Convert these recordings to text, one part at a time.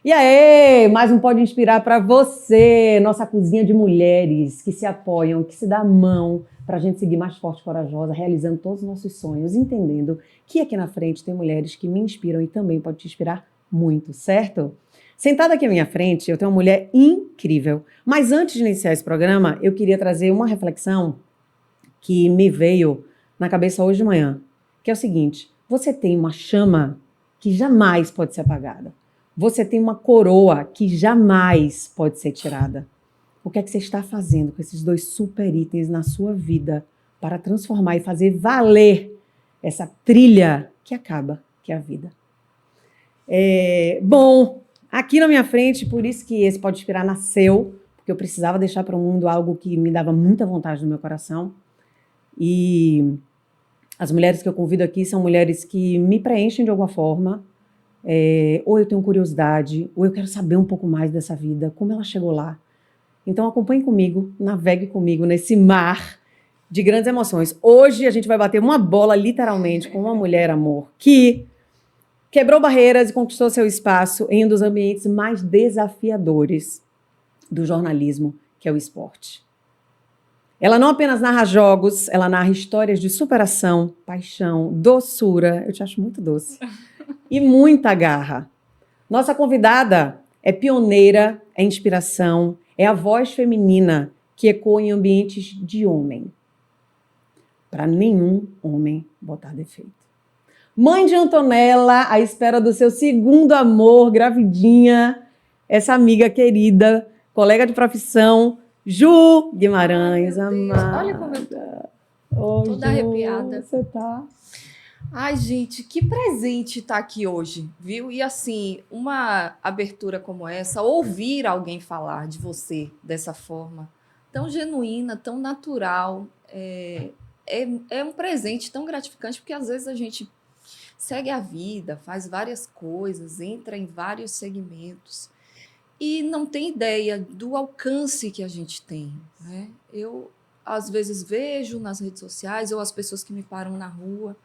E aí, mais um Pode Inspirar para você, nossa cozinha de mulheres que se apoiam, que se dá a mão para a gente seguir mais forte e corajosa, realizando todos os nossos sonhos, entendendo que aqui na frente tem mulheres que me inspiram e também pode te inspirar muito, certo? Sentada aqui à minha frente, eu tenho uma mulher incrível. Mas antes de iniciar esse programa, eu queria trazer uma reflexão que me veio na cabeça hoje de manhã, que é o seguinte: você tem uma chama que jamais pode ser apagada. Você tem uma coroa que jamais pode ser tirada. O que é que você está fazendo com esses dois super itens na sua vida para transformar e fazer valer essa trilha que acaba, que é a vida? Bom, aqui na minha frente, por isso que esse Pode Inspirar nasceu, porque eu precisava deixar para o mundo algo que me dava muita vontade no meu coração. E as mulheres que eu convido aqui são mulheres que me preenchem de alguma forma, ou eu tenho curiosidade, ou eu quero saber um pouco mais dessa vida, como ela chegou lá. Então acompanhe comigo, navegue comigo nesse mar de grandes emoções. Hoje a gente vai bater uma bola, literalmente, com uma mulher, amor, que quebrou barreiras e conquistou seu espaço em um dos ambientes mais desafiadores do jornalismo, que é o esporte. Ela não apenas narra jogos, ela narra histórias de superação, paixão, doçura, eu te acho muito doce, e muita garra. Nossa convidada é pioneira, é inspiração, é a voz feminina que ecoa em ambientes de homem, para nenhum homem botar defeito. Mãe de Antonella, à espera do seu segundo amor, gravidinha, essa amiga querida, colega de profissão, Ju Guimarães, amada. Olha como eu tô toda arrepiada. Você tá? Ai, gente, que presente estar aqui hoje, viu? E assim, uma abertura como essa, ouvir alguém falar de você dessa forma, tão genuína, tão natural, é um presente tão gratificante, porque às vezes a gente segue a vida, faz várias coisas, entra em vários segmentos e não tem ideia do alcance que a gente tem, né? Eu, às vezes, vejo nas redes sociais ou as pessoas que me param na rua,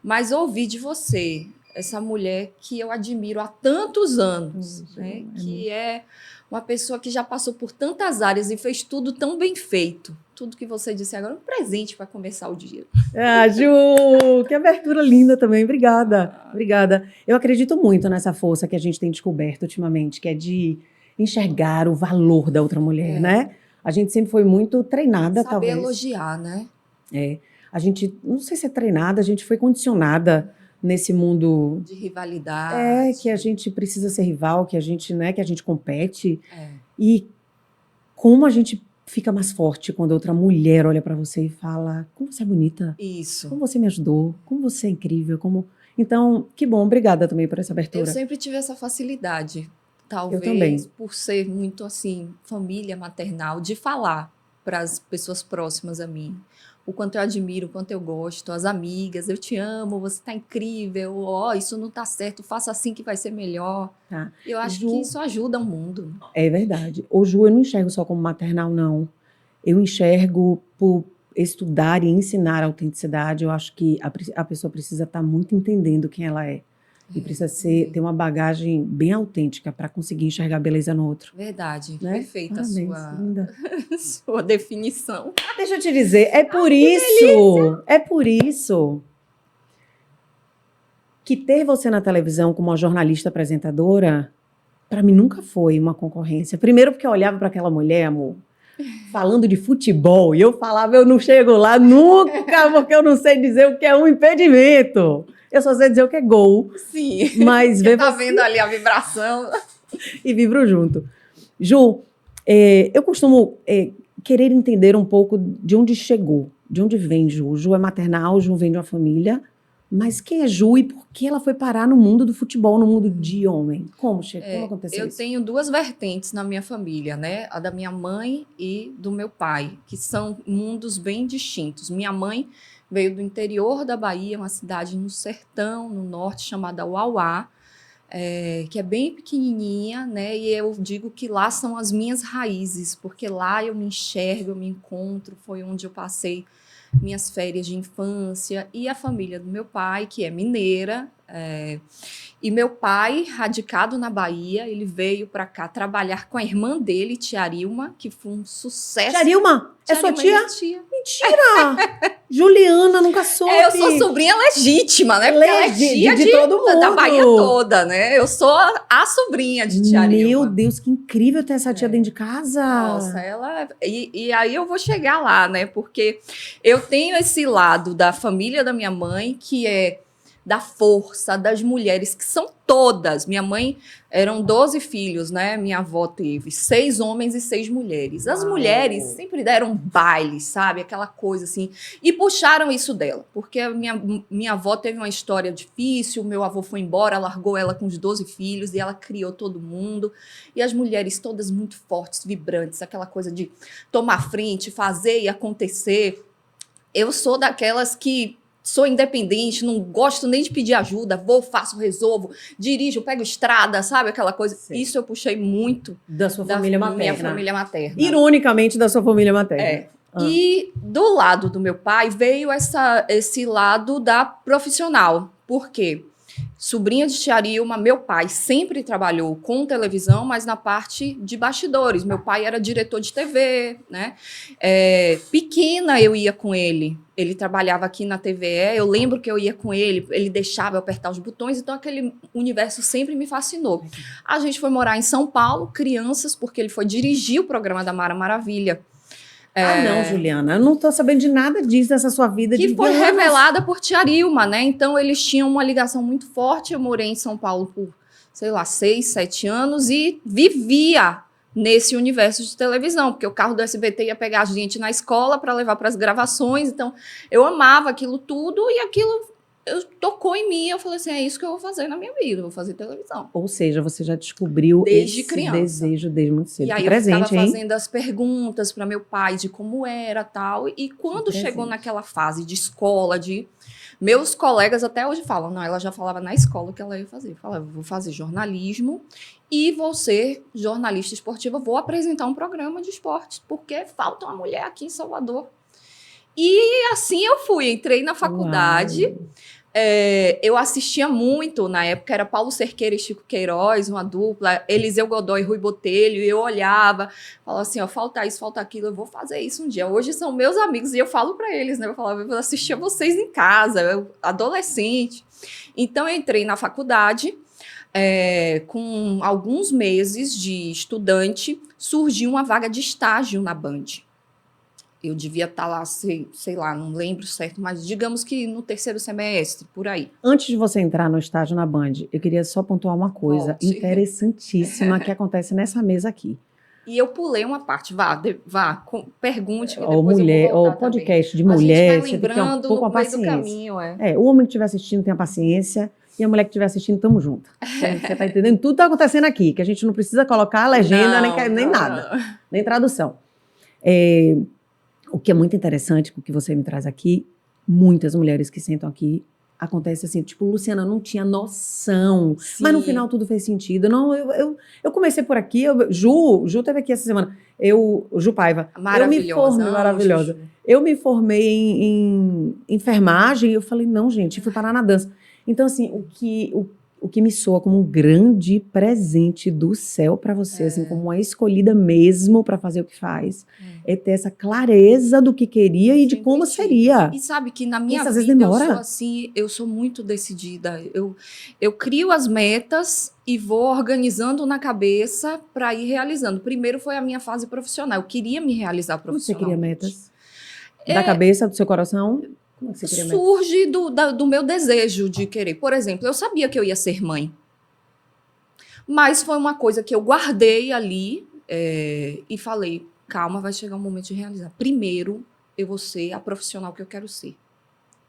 mas ouvi de você, essa mulher que eu admiro há tantos anos, né? Que é uma pessoa que já passou por tantas áreas e fez tudo tão bem feito. Tudo que você disse agora, um presente para começar o dia. Ah, Ju, que abertura linda também. Obrigada, obrigada. Eu acredito muito nessa força que a gente tem descoberto ultimamente, que é de enxergar o valor da outra mulher, né? A gente sempre foi muito treinada, Saber talvez. elogiar, né? A gente, não sei se é treinada, a gente foi condicionada nesse mundo de rivalidade. que a gente precisa ser rival, que a gente, né, que a gente compete. E como a gente fica mais forte quando outra mulher olha para você e fala: como você é bonita. Isso. Como você me ajudou, como você é incrível, como... Então, que bom, obrigada também por essa abertura. Eu sempre tive essa facilidade, talvez Eu também. por ser muito assim, família maternal, de falar para as pessoas próximas a mim o quanto eu admiro, o quanto eu gosto, as amigas, eu te amo, você tá incrível, ó, isso não tá certo, faça assim que vai ser melhor. Tá. Eu acho Ju, que isso ajuda o mundo. é verdade. O Ju, eu não enxergo só como maternal, não. Eu enxergo por estudar e ensinar a autenticidade. Eu acho que a pessoa precisa estar muito entendendo quem ela é. E precisa ter uma bagagem bem autêntica para conseguir enxergar beleza no outro. Verdade, Né? perfeita Parabéns, a linda. sua definição. Deixa eu te dizer, é por isso que ter você na televisão como uma jornalista apresentadora, para mim nunca foi uma concorrência. Primeiro porque eu olhava para aquela mulher, amor, falando de futebol, e eu falava: eu não chego lá nunca, porque eu não sei dizer o que é um impedimento. Eu só sei dizer o que é gol. Sim, Mas você tá vendo ali a vibração. E vibro junto. Ju, eu costumo querer entender um pouco de onde chegou, de onde vem Ju. Ju é maternal, Ju vem de uma família, mas quem é Ju e por que ela foi parar no mundo do futebol, no mundo de homem? Como aconteceu Eu isso? tenho duas vertentes na minha família, né? A da minha mãe e do meu pai, que são mundos bem distintos. Minha mãe veio do interior da Bahia, uma cidade no sertão, no norte, chamada Uauá, que é bem pequenininha, né? E eu digo que lá são as minhas raízes, porque lá eu me enxergo, eu me encontro, foi onde eu passei minhas férias de infância, e a família do meu pai, que é mineira, e meu pai, radicado na Bahia, ele veio para cá trabalhar com a irmã dele, Tia Arilma, que foi um sucesso. Tia Arilma, é sua Arilma é tia? minha tia. Mentira! Juliana, nunca soube. Eu sou sobrinha legítima, né? Porque ela é tia de todo mundo. Da Bahia toda, né? Eu sou a sobrinha de Tia Arilma. Meu Deus, que incrível ter essa tia dentro de casa. Nossa, ela... E aí eu vou chegar lá, né? Porque eu tenho esse lado da família da minha mãe, que é da força das mulheres, que são todas. Minha mãe, eram 12 filhos, né? Minha avó teve 6 homens e 6 mulheres. As mulheres sempre deram baile, sabe? Aquela coisa assim. E puxaram isso dela, porque a minha avó teve uma história difícil, meu avô foi embora, largou ela com os 12 filhos e ela criou todo mundo. E as mulheres todas muito fortes, vibrantes, aquela coisa de tomar frente, fazer e acontecer. Eu sou daquelas que sou independente, não gosto nem de pedir ajuda, vou, faço, resolvo, dirijo, pego estrada, sabe? Aquela coisa. Sim. Isso eu puxei muito da sua família materna. Minha família materna. Ironicamente, da sua família materna. E do lado do meu pai veio esse lado da profissional. Por quê? Sobrinha de Tia Arilma, meu pai sempre trabalhou com televisão, mas na parte de bastidores. Meu pai era diretor de TV, né? Pequena eu ia com ele. Ele trabalhava aqui na TVE, eu lembro que eu ia com ele, ele deixava eu apertar os botões, então aquele universo sempre me fascinou. A gente foi morar em São Paulo, crianças, porque ele foi dirigir o programa da Mara Maravilha. Não, Juliana, eu não tô sabendo de nada disso, dessa sua vida. Que foi revelada por Tia Arilma, né? Então, eles tinham uma ligação muito forte. Eu morei em São Paulo por, 6, 7 anos e vivia nesse universo de televisão, porque o carro do SBT ia pegar a gente na escola para levar para as gravações. Então, eu amava aquilo tudo e aquilo tocou em mim. Eu falei assim, é isso que eu vou fazer na minha vida, eu vou fazer televisão. Ou seja, você já descobriu desde esse criança. Desejo desde muito cedo. E aí eu ficava fazendo as perguntas para meu pai de como era tal. E quando chegou naquela fase de escola, meus colegas até hoje falam, não, ela já falava na escola o que ela ia fazer. Falava, vou fazer jornalismo e vou ser jornalista esportiva, vou apresentar um programa de esporte, porque falta uma mulher aqui em Salvador. E assim eu fui, entrei na faculdade. Uau. Eu assistia muito, na época era Paulo Cerqueira e Chico Queiroz, uma dupla, Eliseu Godoy e Rui Botelho, e eu olhava, falava assim, ó, falta isso, falta aquilo, eu vou fazer isso um dia. Hoje são meus amigos e eu falo para eles, né? Eu falava, eu assistia vocês em casa, eu, adolescente. Então eu entrei na faculdade, com alguns meses de estudante, surgiu uma vaga de estágio na Band. Eu devia estar lá, sei lá, não lembro certo, mas digamos que no 3º semestre, por aí. Antes de você entrar no estágio na Band, eu queria só pontuar uma coisa interessantíssima que acontece nessa mesa aqui. E eu pulei uma parte, pergunte, que depois mulher, eu vou voltar podcast também. De mulher, a gente vai lembrando um pouco no meio do caminho. O homem que estiver assistindo tenha paciência, e a mulher que estiver assistindo, tamo junto. Você tá entendendo? Tudo tá acontecendo aqui, que a gente não precisa colocar legenda, nem nada, nem tradução. O que é muito interessante com o que você me traz aqui, muitas mulheres que sentam aqui, acontece assim, tipo, Luciana não tinha noção, sim, mas no final tudo fez sentido. Não, eu comecei por aqui, Ju teve aqui essa semana, Ju Paiva. Maravilhosa. Eu me formei em enfermagem e eu falei, não, gente, fui parar na dança. Então, assim, o que me soa como um grande presente do céu para você, assim, como uma escolhida mesmo para fazer o que faz, é ter essa clareza do que queria e de como seria. E sabe que na minha vida eu sou assim, eu sou muito decidida. Eu crio as metas e vou organizando na cabeça para ir realizando. Primeiro foi a minha fase profissional. Eu queria me realizar profissionalmente. Você queria metas? Da cabeça, do seu coração? Surge do meu desejo de querer. Por exemplo, eu sabia que eu ia ser mãe. Mas foi uma coisa que eu guardei ali e falei, calma, vai chegar um momento de realizar. Primeiro, eu vou ser a profissional que eu quero ser.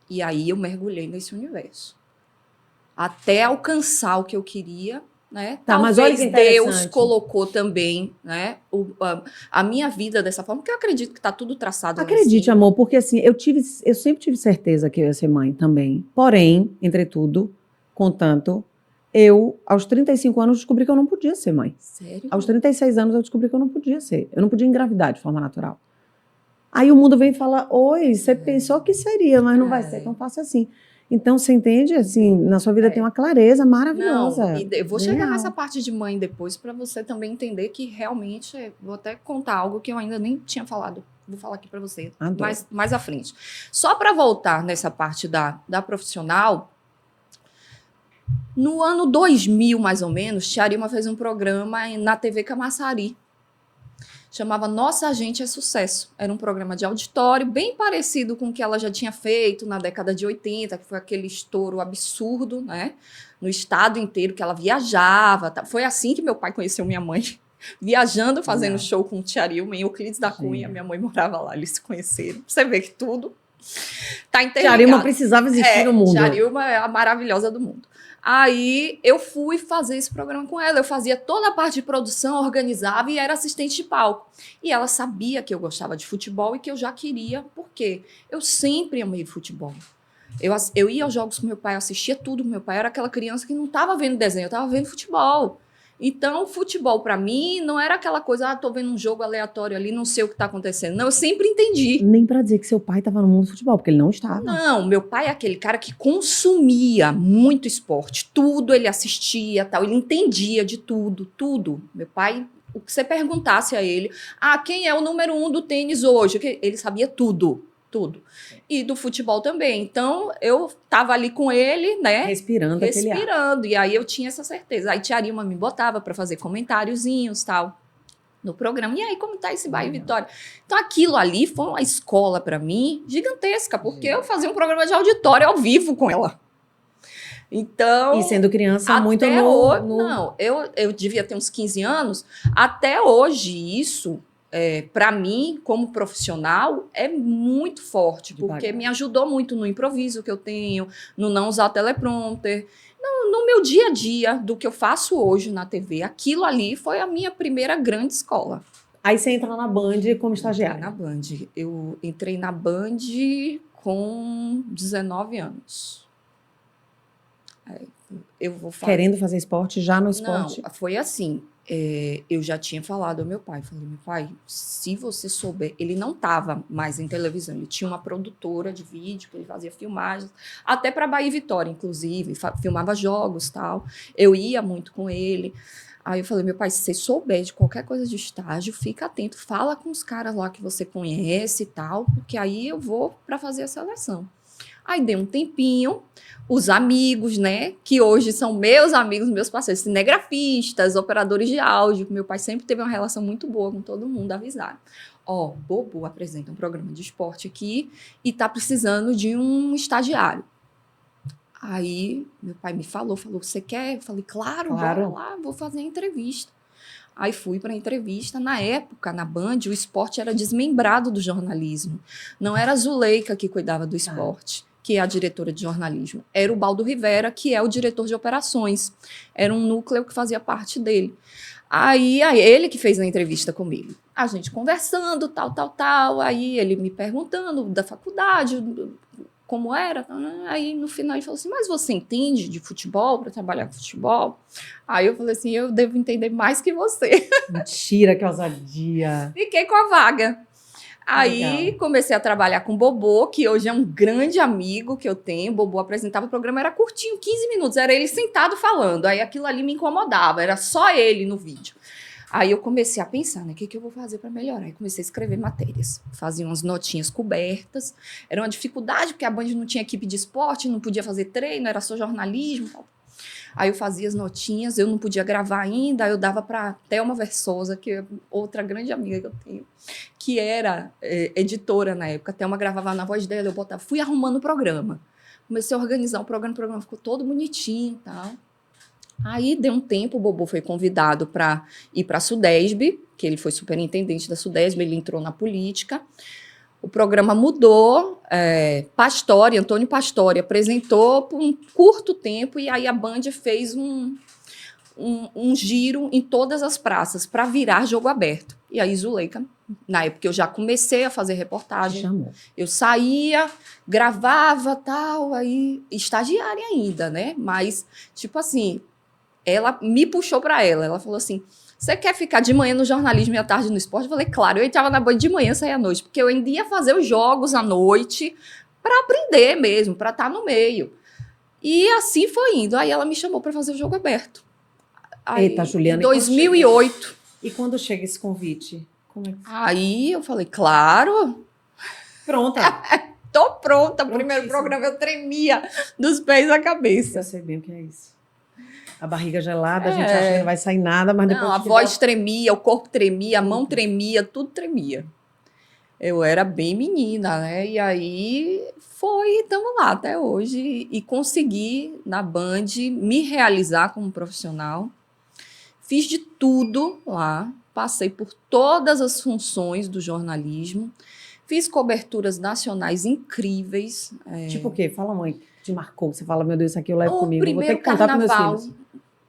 E aí eu mergulhei nesse universo. Até alcançar o que eu queria, né? Talvez mas olha que Deus colocou também, né, a minha vida dessa forma, porque eu acredito que está tudo traçado. Acredite, amor, porque assim, eu sempre tive certeza que eu ia ser mãe também. Porém, entretudo, contanto, aos 35 anos, descobri que eu não podia ser mãe. Sério? Aos 36 anos, eu descobri que eu não podia ser. Eu não podia engravidar de forma natural. Aí o mundo vem e fala, oi, você pensou que seria, mas não vai ser tão fácil assim. Então, você entende? Assim, na sua vida tem uma clareza maravilhosa. Não, e eu vou chegar Genial. nessa parte de mãe depois para você também entender que realmente, vou até contar algo que eu ainda nem tinha falado. Vou falar aqui para você Adoro. mais à frente. Só para voltar nessa parte da profissional, no ano 2000, mais ou menos, Tia Arima fez um programa na TV Camaçari. Chamava Nossa Gente é Sucesso. Era um programa de auditório bem parecido com o que ela já tinha feito na década de 80, que foi aquele estouro absurdo, né? No estado inteiro, que ela viajava. Tá? Foi assim que meu pai conheceu minha mãe. Viajando, fazendo show com o Tia Arima em Euclides da Cunha. Minha mãe morava lá, eles se conheceram. Você vê que tudo tá interligado. Tia Arima precisava existir no mundo. Tia Arima é a maravilhosa do mundo. Aí eu fui fazer esse programa com ela. Eu fazia toda a parte de produção, organizava e era assistente de palco. E ela sabia que eu gostava de futebol e que eu já queria, porque eu sempre amei futebol. Eu ia aos jogos com meu pai, eu assistia tudo com meu pai. Eu era aquela criança que não estava vendo desenho, eu estava vendo futebol. Então, futebol para mim não era aquela coisa, tô vendo um jogo aleatório ali, não sei o que tá acontecendo. Não, eu sempre entendi. Nem para dizer que seu pai estava no mundo do futebol, porque ele não estava. Não, meu pai é aquele cara que consumia muito esporte, tudo ele assistia, tal, ele entendia de tudo, tudo. Meu pai, o que você perguntasse a ele, quem é o número 1 do tênis hoje? Ele sabia tudo. Tudo. E do futebol também. Então, eu tava ali com ele, né? Respirando. E aí eu tinha essa certeza. Aí Tia Arima me botava para fazer comentáriozinhos, tal, no programa. E aí, como tá esse Bahia e Vitória? Então, aquilo ali foi uma escola para mim gigantesca, porque eu fazia um programa de auditório ao vivo com ela. Então... E sendo criança, muito Não, eu devia ter uns 15 anos. Até hoje, isso... para mim, como profissional, é muito forte, porque me ajudou muito no improviso que eu tenho, no não usar teleprompter, no meu dia a dia, do que eu faço hoje na TV. Aquilo ali foi a minha primeira grande escola. Aí você entra na Band como estagiária. Na Band. Eu entrei na Band com 19 anos. Eu vou falar. Querendo fazer esporte, já no esporte? Não, foi assim. Eu já tinha falado ao meu pai, falei, meu pai, se você souber, ele não estava mais em televisão, ele tinha uma produtora de vídeo, que ele fazia filmagens, até para Bahia e Vitória, inclusive, filmava jogos, tal, eu ia muito com ele. Aí eu falei, meu pai, se você souber de qualquer coisa de estágio, fica atento, fala com os caras lá que você conhece e tal, porque aí eu vou para fazer a seleção. Aí deu um tempinho, os amigos, né, que hoje são meus amigos, meus parceiros, cinegrafistas, operadores de áudio, meu pai sempre teve uma relação muito boa com todo mundo, avisaram. Bobo apresenta um programa de esporte aqui e tá precisando de um estagiário. Aí meu pai me falou, você quer? Eu falei, claro. Bora lá, vou fazer a entrevista. Aí fui para a entrevista. Na época, na Band, o esporte era desmembrado do jornalismo. Não era a Zuleika que cuidava do esporte, que é a diretora de jornalismo. Era o Baldo Rivera, que é o diretor de operações. Era um núcleo que fazia parte dele. Aí ele que fez a entrevista comigo. A gente conversando, tal. Aí ele me perguntando da faculdade, como era. Aí no final ele falou assim, mas você entende de futebol, para trabalhar com futebol? Aí eu falei assim, eu devo entender mais que você. Mentira, que ousadia. Fiquei com a vaga. Aí comecei a trabalhar com o Bobô, que hoje é um grande amigo que eu tenho. O Bobô apresentava o programa, era curtinho, 15 minutos, era ele sentado falando. Aí aquilo ali me incomodava, era só ele no vídeo. Aí eu comecei a pensar, né, o que eu vou fazer para melhorar? Aí comecei a escrever matérias, fazia umas notinhas cobertas. Era uma dificuldade, porque a Band não tinha equipe de esporte, não podia fazer treino, era só jornalismo. Aí eu fazia as notinhas, eu não podia gravar ainda, aí eu dava para Thelma Versosa, que é outra grande amiga que eu tenho, que era editora na época. A Thelma gravava na voz dela, eu botava, fui arrumando o programa. Comecei a organizar o programa ficou todo bonitinho e tal. Aí, deu um tempo, o Bobô foi convidado para ir para a Sudesb, que ele foi superintendente da Sudesb, ele entrou na política. O programa mudou, Antônio Pastore apresentou por um curto tempo, e aí a Band fez um giro em todas as praças para virar jogo aberto. E aí, Zuleika, na época eu já comecei a fazer reportagem, eu saía, gravava, tal, aí estagiária ainda, né? Mas, tipo assim, ela me puxou para ela. Ela falou assim, você quer ficar de manhã no jornalismo e à tarde no esporte? Eu falei, claro. Eu entrava na Band de manhã, saía à noite, porque eu ainda ia fazer os jogos à noite para aprender mesmo, para estar no meio. E assim foi indo. Aí ela me chamou para fazer o jogo aberto. Aí, Eita, Juliana. em 2008. E quando chega esse convite? Como é que... Aí eu falei, claro. Pronta. Tô pronta. O Prontíssima. primeiro programa eu tremia dos pés à cabeça. Eu sei bem o que é isso. A barriga gelada, a gente acha que não vai sair nada, mas depois... Não, a voz tremia, o corpo tremia, a mão tremia, tudo tremia. Eu era bem menina, né? E aí estamos lá até hoje. E consegui, na Band, me realizar como profissional. Fiz de tudo lá, passei por todas as funções do jornalismo. Fiz coberturas nacionais incríveis. Tipo o quê? Fala, mãe, te marcou. Você fala, meu Deus, isso aqui eu levo comigo. Vou ter Primeiro que contar para meus carnaval, filhos.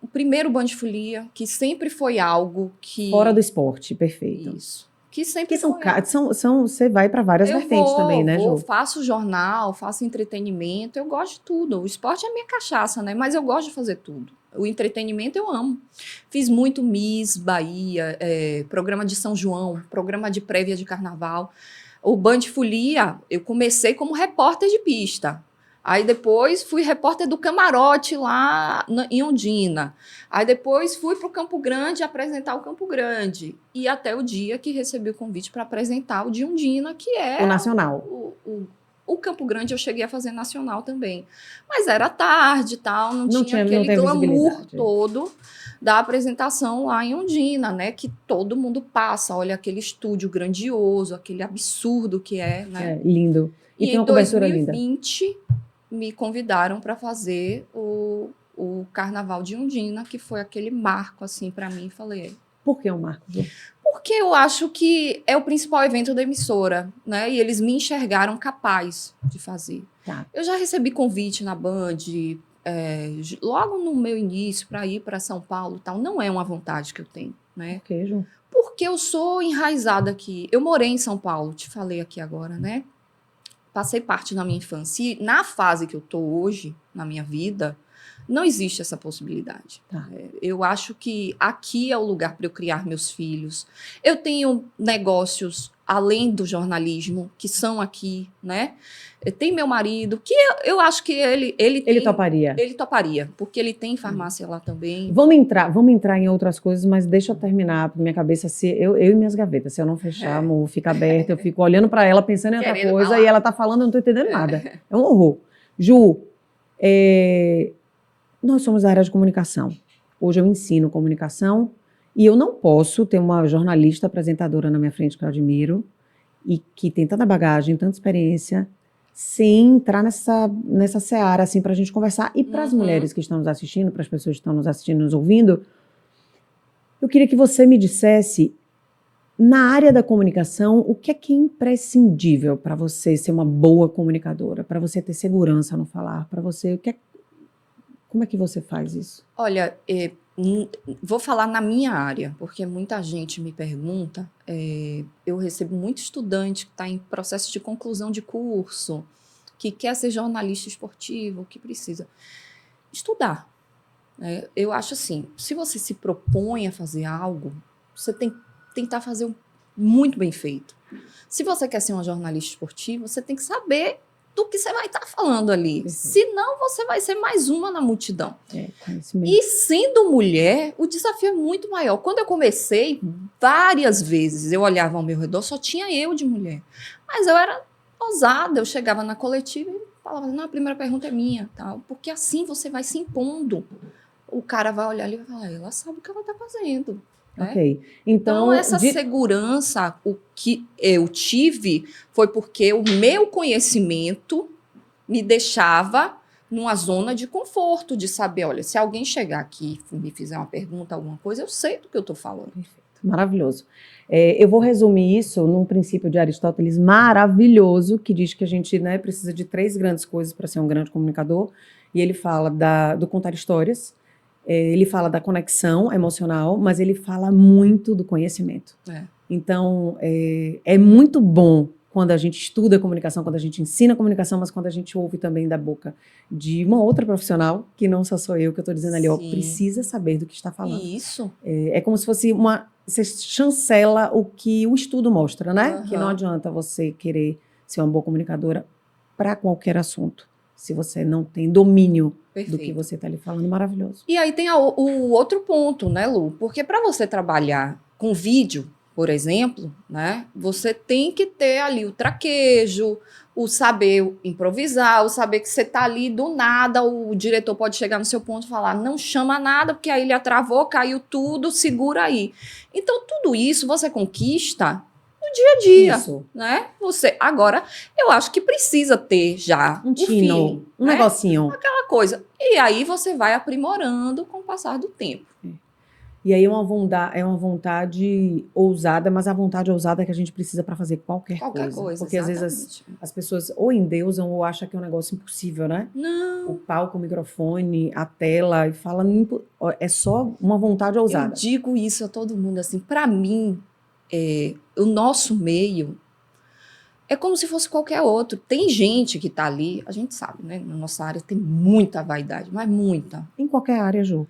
o primeiro Band Folia, que sempre foi algo que... Fora do esporte, perfeito. Isso. Que sempre Que foi você vai para várias vertentes também, né, Ju? Faço jornal, faço entretenimento, eu gosto de tudo. O esporte é minha cachaça, né? Mas eu gosto de fazer tudo. O entretenimento eu amo. Fiz muito Miss Bahia, programa de São João, programa de prévia de carnaval. O Band Folia, eu comecei como repórter de pista. Aí depois fui repórter do camarote lá em Ondina. Aí depois fui para o Campo Grande apresentar o Campo Grande. E até o dia que recebi o convite para apresentar o de Ondina, que é... O nacional. O Campo Grande eu cheguei a fazer nacional também. Mas era tarde e tal, não tinha aquele glamour todo da apresentação lá em Ondina, né? Que todo mundo passa, olha aquele estúdio grandioso, aquele absurdo que é, né? É, lindo. E tem uma cobertura linda. Em 2020, me convidaram para fazer o Carnaval de Ondina, que foi aquele marco, assim, para mim. Falei... Por que um marco? Porque eu acho que é o principal evento da emissora, né? E eles me enxergaram capaz de fazer. Tá. Eu já recebi convite na Band, logo no meu início, para ir para São Paulo e tal. Não é uma vontade que eu tenho, né? Por que, Ju? Porque eu sou enraizada aqui. Eu morei em São Paulo, te falei aqui agora, né? Passei parte da minha infância. E na fase que eu tô hoje, na minha vida, não existe essa possibilidade. Tá. Eu acho que aqui é o lugar para eu criar meus filhos. Eu tenho negócios além do jornalismo, que são aqui, né? Tem meu marido, que eu acho que ele toparia. Ele toparia, porque ele tem farmácia lá também. Vamos entrar em outras coisas, mas deixa eu terminar, porque minha cabeça, eu e minhas gavetas, se eu não fechar, amor, fica aberta, eu fico olhando para ela, pensando em outra Querendo coisa, falar. e ela tá falando, eu não tô entendendo nada. É um horror. Ju, nós somos da área de comunicação. Hoje eu ensino comunicação e eu não posso ter uma jornalista apresentadora na minha frente que eu admiro e que tem tanta bagagem, tanta experiência, sem entrar nessa seara assim, para a gente conversar. E para as mulheres que estão nos assistindo, para as pessoas que estão nos assistindo, nos ouvindo, eu queria que você me dissesse, na área da comunicação, o que é imprescindível para você ser uma boa comunicadora, para você ter segurança no falar, para você... Como é que você faz isso? Olha, vou falar na minha área, porque muita gente me pergunta. Eu recebo muito estudante que está em processo de conclusão de curso, que quer ser jornalista esportivo, que precisa estudar. Eu acho assim, se você se propõe a fazer algo, você tem que tentar fazer muito bem feito. Se você quer ser uma jornalista esportiva, você tem que saber do que você vai estar falando ali. Perfeito. Senão, você vai ser mais uma na multidão. E sendo mulher, o desafio é muito maior. Quando eu comecei, várias vezes eu olhava ao meu redor, só tinha eu de mulher. Mas eu era ousada, eu chegava na coletiva e falava, não, a primeira pergunta é minha, tal, porque assim você vai se impondo. O cara vai olhar ali e vai falar, ela sabe o que ela está fazendo. Ok. Então essa segurança, o que eu tive foi porque o meu conhecimento me deixava numa zona de conforto, de saber, olha, se alguém chegar aqui e me fizer uma pergunta, alguma coisa, eu sei do que eu estou falando. Perfeito. Maravilhoso. Eu vou resumir isso num princípio de Aristóteles maravilhoso, que diz que a gente, né, precisa de 3 grandes coisas para ser um grande comunicador, e ele fala do contar histórias, ele fala da conexão emocional, mas ele fala muito do conhecimento. Então, é muito bom quando a gente estuda comunicação, quando a gente ensina comunicação, mas quando a gente ouve também da boca de uma outra profissional, que não só sou eu, que eu estou dizendo ali, ó, Sim. precisa saber do que está falando. Isso. É como se fosse você chancela o que o estudo mostra, né? Aham. Que não adianta você querer ser uma boa comunicadora para qualquer assunto, se você não tem domínio do que Perfeito. você está ali falando. Maravilhoso. E aí tem o outro ponto, né, Lu? Porque para você trabalhar com vídeo, por exemplo, né, você tem que ter ali o traquejo, o saber improvisar, o saber que você tá ali do nada, o diretor pode chegar no seu ponto e falar, não chama nada, porque a ilha travou, caiu tudo, segura aí. Então, tudo isso você conquista no dia a dia, Isso. né? Agora, eu acho que precisa ter já Um o tino, feeling, um né? negocinho. Aquela coisa. E aí você vai aprimorando com o passar do tempo. E aí é uma vontade ousada, mas a vontade ousada é que a gente precisa para fazer qualquer coisa. Porque às vezes exatamente. as pessoas ou endeusam ou acham que é um negócio impossível, né? O Não, palco, o microfone, a tela, e fala, é só uma vontade eu ousada. digo isso a todo mundo, assim, para mim, o nosso meio é como se fosse qualquer outro. Tem gente que tá ali, a gente sabe, né? Na nossa área tem muita vaidade, mas muita. Em qualquer área, Ju.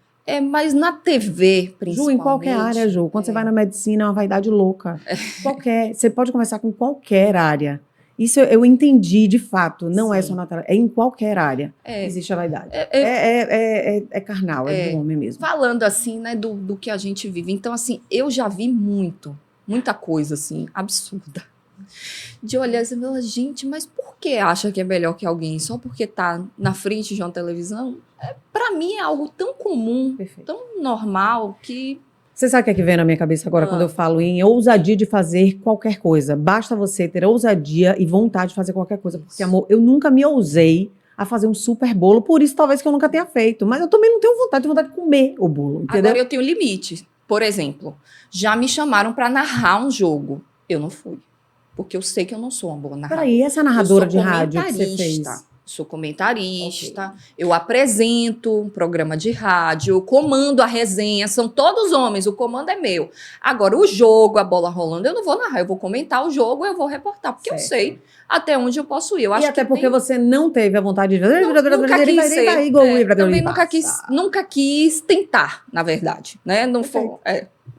Mas na TV, principalmente. Ju, em qualquer área, Ju. Quando você vai na medicina, é uma vaidade louca. Qualquer. Você pode conversar com qualquer área. Isso eu entendi de fato. Não é Sim. só na tela. É em qualquer área. Existe a vaidade. É carnal, é do homem mesmo. Falando assim, né, do que a gente vive. Então, assim, eu já vi muita coisa, assim, absurda. De olhar e falar, gente, mas por que acha que é melhor que alguém? Só porque tá na frente de uma televisão? Pra mim é algo tão comum, Perfeito. tão normal, que... Você sabe o que é que vem na minha cabeça agora quando eu falo em ousadia de fazer qualquer coisa? Basta você ter ousadia e vontade de fazer qualquer coisa. Porque, amor, eu nunca me ousei a fazer um super bolo, por isso talvez que eu nunca tenha feito. Mas eu também não tenho vontade de comer o bolo, entendeu? Agora eu tenho limite. Por exemplo, já me chamaram pra narrar um jogo. Eu não fui. Porque eu sei que eu não sou uma boa narradora. Peraí, essa narradora de rádio que você fez? Sou comentarista, eu apresento um programa de rádio, eu comando a resenha, são todos homens, o comando é meu. Agora, o jogo, a bola rolando, eu não vou narrar, eu vou comentar o jogo, eu vou reportar, porque certo. Eu sei até onde eu posso ir. Eu acho e até que porque você não teve a vontade de fazer. nunca quis ser. Também nunca quis tentar, na verdade. Né? Não foi,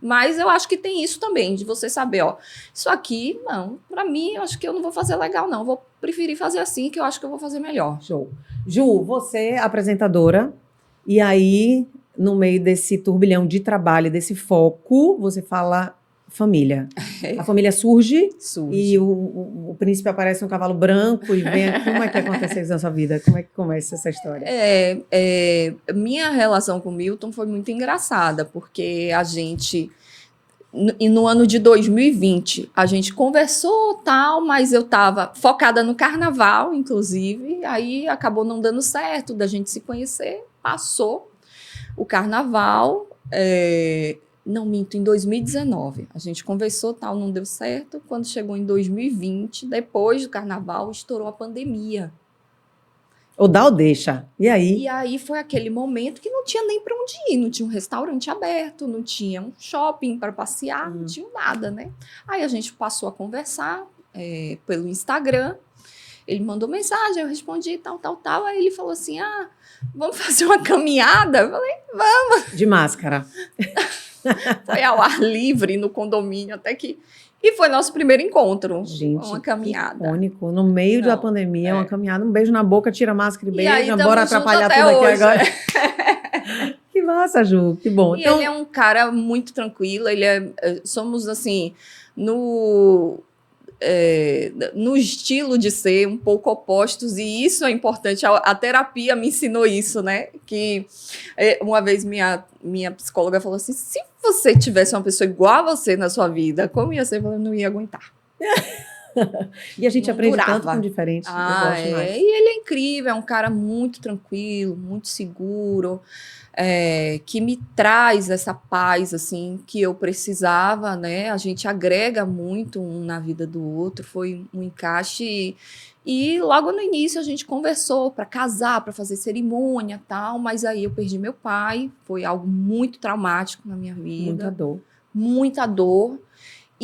Mas eu acho que tem isso também, de você saber, ó, isso aqui, não, pra mim, eu acho que eu não vou fazer legal, não. Vou preferir fazer assim, que eu acho que eu vou fazer melhor. Show. Ju, você é apresentadora, e aí, no meio desse turbilhão de trabalho, desse foco, você fala família. A família surge. E o príncipe aparece no cavalo branco e vem aqui. Como é que aconteceu isso na sua vida? Como é que começa essa história? Minha relação com o Milton foi muito engraçada, porque a gente... E no ano de 2020, a gente conversou tal, mas eu estava focada no carnaval, inclusive, aí acabou não dando certo da gente se conhecer, passou o carnaval, não minto, em 2019, a gente conversou tal, não deu certo, quando chegou em 2020, depois do carnaval, estourou a pandemia. Ou dá ou deixa. E aí? E aí foi aquele momento que não tinha nem para onde ir, não tinha um restaurante aberto, não tinha um shopping para passear, não tinha nada, né? Aí a gente passou a conversar pelo Instagram, ele mandou mensagem, eu respondi tal, aí ele falou assim, vamos fazer uma caminhada? Eu falei, vamos! De máscara. Foi ao ar livre no condomínio, até que... E foi nosso primeiro encontro, gente, uma caminhada. Icônico. No meio da pandemia, uma caminhada, um beijo na boca, tira a máscara e beija, bora atrapalhar tudo aqui hoje. agora. Que massa, Ju, que bom. E ele é um cara muito tranquilo, somos assim, no estilo de ser um pouco opostos, e isso é importante, a terapia me ensinou isso, né, que uma vez minha psicóloga falou assim, se você tivesse uma pessoa igual a você na sua vida, como ia ser? Eu não ia aguentar. E a gente não aprende durava. tanto com diferente. Eu gosto mais. E ele é incrível, é um cara muito tranquilo, muito seguro, que me traz essa paz, assim, que eu precisava, né? A gente agrega muito um na vida do outro, foi um encaixe. E logo no início a gente conversou para casar, para fazer cerimônia e tal, mas aí eu perdi meu pai, foi algo muito traumático na minha vida. Muita dor. Muita dor.